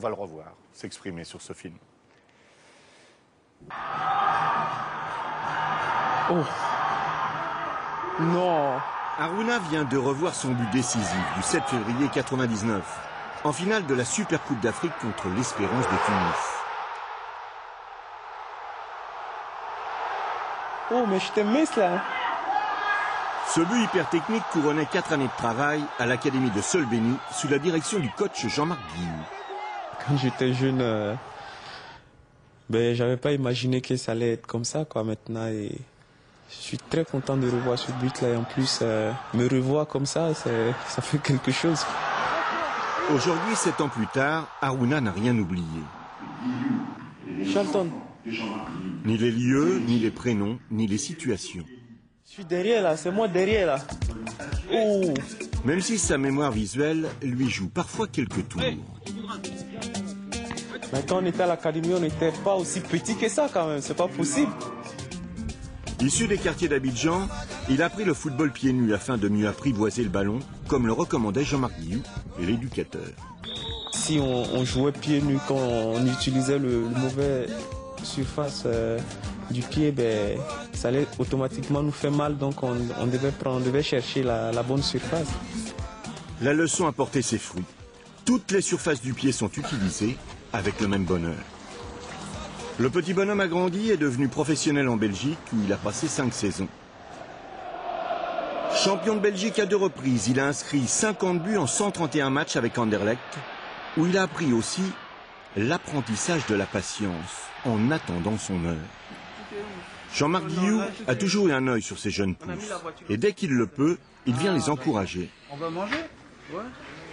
On va le revoir s'exprimer sur ce film. Oh. Non. Harouna vient de revoir son but décisif du 7 février 1999, en finale de la Super Coupe d'Afrique contre l'Espérance de Tunis. Oh, mais je te mince là. Ce but hyper technique couronnait 4 années de travail à l'Académie de Solbeni sous la direction du coach Jean-Marc Guillou. Quand j'étais jeune, j'avais pas imaginé que ça allait être comme ça, quoi, maintenant. Et je suis très content de revoir ce but-là. Et en plus, me revoir comme ça, ça fait quelque chose. Aujourd'hui, 7 ans plus tard, Harouna n'a rien oublié. Charlton. Ni les lieux, ni les prénoms, ni les situations. Je suis derrière là, c'est moi derrière là. Oh. Même si sa mémoire visuelle lui joue parfois quelques tours. Mais quand on était à l'académie, on n'était pas aussi petit que ça quand même, c'est pas possible. Issu des quartiers d'Abidjan, il a appris le football pieds nus afin de mieux apprivoiser le ballon, comme le recommandait Jean-Marc Guillou, l'éducateur. Si on jouait pieds nus, quand on utilisait le mauvais surface du pied, ça allait automatiquement nous faire mal, donc on devait chercher la bonne surface. La leçon a porté ses fruits. Toutes les surfaces du pied sont utilisées avec le même bonheur. Le petit bonhomme a grandi et est devenu professionnel en Belgique où il a passé 5 saisons. Champion de Belgique à 2 reprises, il a inscrit 50 buts en 131 matchs avec Anderlecht, où il a appris aussi l'apprentissage de la patience en attendant son heure. Jean-Marc Guillou a toujours eu un œil sur ces jeunes pousses. Et dès qu'il le peut, il vient les encourager. On va manger? Ouais.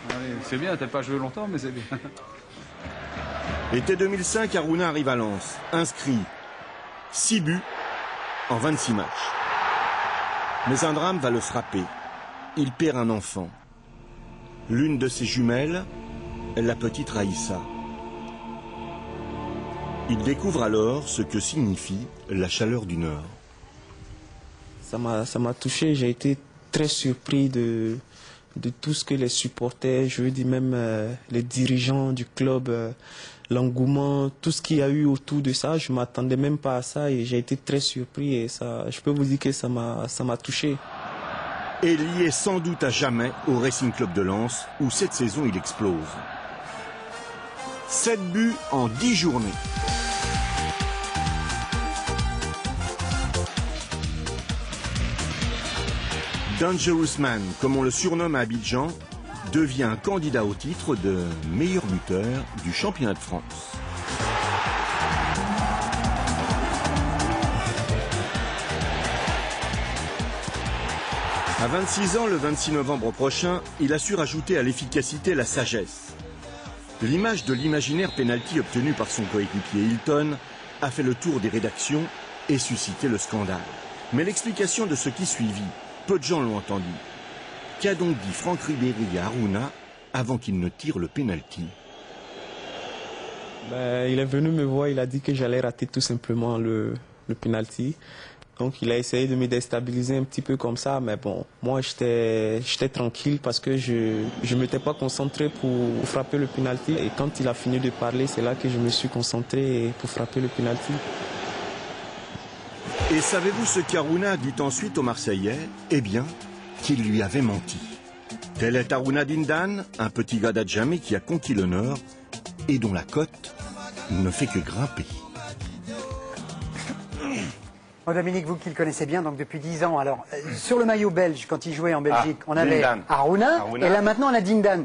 Allez, c'est bien, t'as pas joué longtemps, mais c'est bien. Été 2005, Harouna arrive à Lens, inscrit 6 buts en 26 matchs. Mais un drame va le frapper. Il perd un enfant. L'une de ses jumelles, la petite Raïssa. Il découvre alors ce que signifie la chaleur du Nord. Ça m'a touché, j'ai été très surpris de tout ce que les supporters, je veux dire même les dirigeants du club, l'engouement, tout ce qu'il y a eu autour de ça, je ne m'attendais même pas à ça et j'ai été très surpris et ça, je peux vous dire que ça m'a touché. Et lié sans doute à jamais au Racing Club de Lens, où cette saison il explose. 7 buts en 10 journées. Dangerous Man, comme on le surnomme à Abidjan, devient candidat au titre de meilleur buteur du championnat de France. À 26 ans, le 26 novembre prochain, il a su rajouter à l'efficacité la sagesse. L'image de l'imaginaire penalty obtenu par son coéquipier Hilton a fait le tour des rédactions et suscité le scandale. Mais l'explication de ce qui suivit, peu de gens l'ont entendu. Qu'a donc dit Franck Ribéry à Harouna avant qu'il ne tire le penalty? Il est venu me voir, il a dit que j'allais rater tout simplement le penalty. Donc il a essayé de me déstabiliser un petit peu comme ça, mais bon, moi j'étais tranquille parce que je ne m'étais pas concentré pour frapper le penalty. Et quand il a fini de parler, c'est là que je me suis concentré pour frapper le penalty. Et savez-vous ce qu'Harouna dit ensuite aux Marseillais? Eh bien, qu'il lui avait menti. Tel est Harouna Dindan, un petit gars d'Adjamé qui a conquis le Nord et dont la cote ne fait que grimper. Oh, Dominique, vous qui le connaissez bien, donc depuis 10 ans, alors, sur le maillot belge, quand il jouait en Belgique, on avait Harouna, et là maintenant on a Dindan.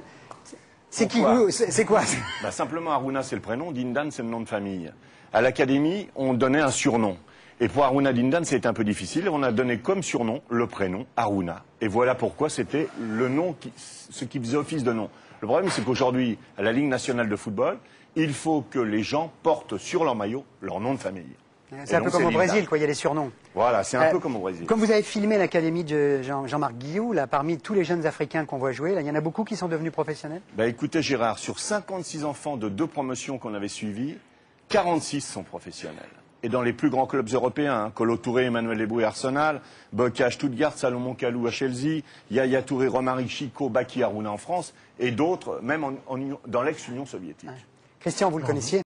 C'est qui vous? C'est quoi? Simplement, Harouna, c'est le prénom, Dindan, c'est le nom de famille. À l'académie, on donnait un surnom. Et pour Harouna Dindan, c'était un peu difficile. On a donné comme surnom le prénom Harouna. Et voilà pourquoi c'était le nom, ce qui faisait office de nom. Le problème, c'est qu'aujourd'hui, à la Ligue nationale de football, il faut que les gens portent sur leur maillot leur nom de famille. C'est un peu comme au Brésil, quoi, il y a des surnoms. Voilà, c'est un peu comme au Brésil. Comme vous avez filmé l'académie de Jean-Marc Guillou, là, parmi tous les jeunes Africains qu'on voit jouer, là, il y en a beaucoup qui sont devenus professionnels? Écoutez Gérard, sur 56 enfants de 2 promotions qu'on avait suivis, 46 sont professionnels. Et dans les plus grands clubs européens, Kolo Touré, Emmanuel Eboué, Arsenal, Boca, Stuttgart, Salomon Kalou à Chelsea, Yaya Touré, Romari, Chico, Baki, Harouna en France, et d'autres, même dans l'ex-Union soviétique. Ouais. Christian, vous le connaissiez?